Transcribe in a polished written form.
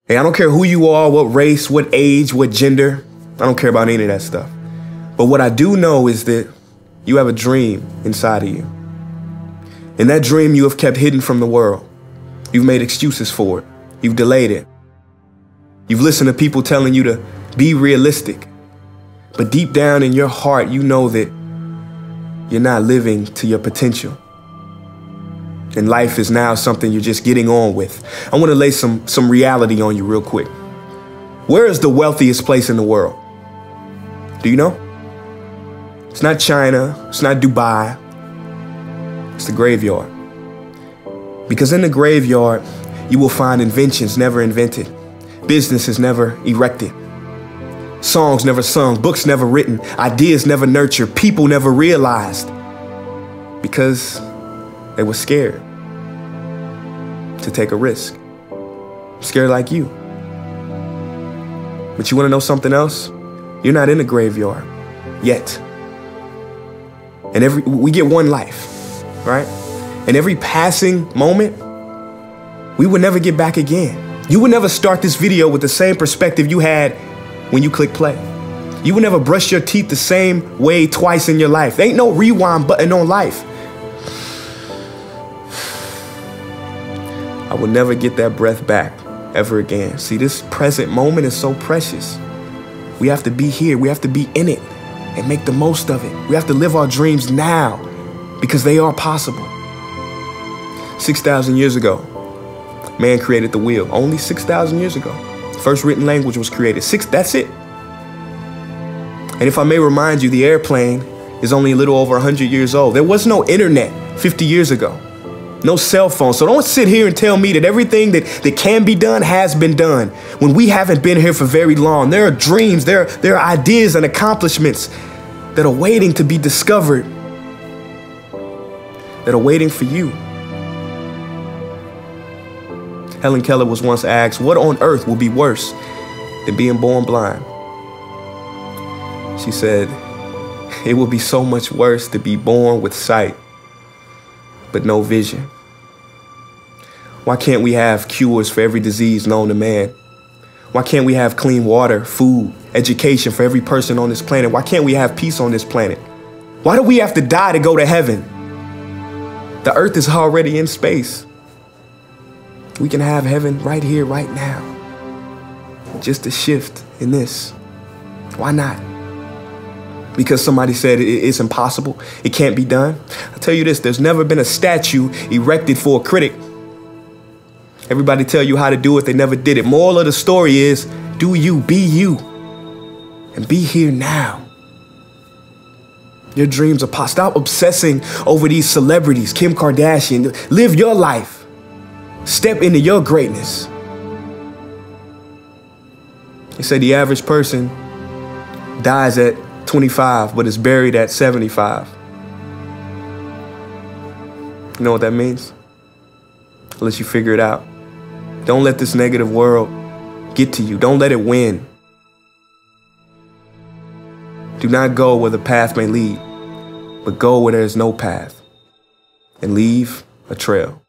Hey, I don't care who you are, what race, what age, what gender. I don't care about any of that stuff. But what I do know is that you have a dream inside of you. And that dream you have kept hidden from the world. You've made excuses for it. You've delayed it. You've listened to people telling you to be realistic. But deep down in your heart, you know that you're not living to your potential. And life is now something you're just getting on with. I want to lay some reality on you real quick. Where is the wealthiest place in the world? Do you know? It's not China. It's not Dubai. It's the graveyard. Because in the graveyard, you will find inventions never invented, businesses never erected, songs never sung, books never written, ideas never nurtured, people never realized, because they were scared to take a risk. Scared like you. But you want to know something else? You're not in the graveyard yet. And we get one life, right? And every passing moment, we will never get back again. You will never start this video with the same perspective you had when you click play. You will never brush your teeth the same way twice in your life. There ain't no rewind button on life. I will never get that breath back ever again. See, this present moment is so precious. We have to be here. We have to be in it and make the most of it. We have to live our dreams now because they are possible. 6,000 years ago, man created the wheel. Only 6,000 years ago. First written language was created. That's it. And if I may remind you, the airplane is only a little over 100 years old. There was no internet 50 years ago. No cell phone. So don't sit here and tell me that everything that can be done has been done when we haven't been here for very long. There are dreams, there are ideas and accomplishments that are waiting to be discovered, that are waiting for you. Helen Keller was once asked, what on earth will be worse than being born blind? She said, it will be so much worse to be born with sight but no vision. Why can't we have cures for every disease known to man? Why can't we have clean water, food, education for every person on this planet? Why can't we have peace on this planet? Why do we have to die to go to heaven? The earth is already in space. We can have heaven right here, right now. Just a shift in this. Why not? Because somebody said it's impossible, it can't be done. I'll tell you this, there's never been a statue erected for a critic. Everybody tell you how to do it, they never did it. Moral of the story is, do you, be you, and be here now. Your dreams are possible. Stop obsessing over these celebrities, Kim Kardashian. Live your life. Step into your greatness. They say the average person dies at 25, but is buried at 75. You know what that means? Unless you figure it out. Don't let this negative world get to you. Don't let it win. Do not go where the path may lead, but go where there is no path and leave a trail.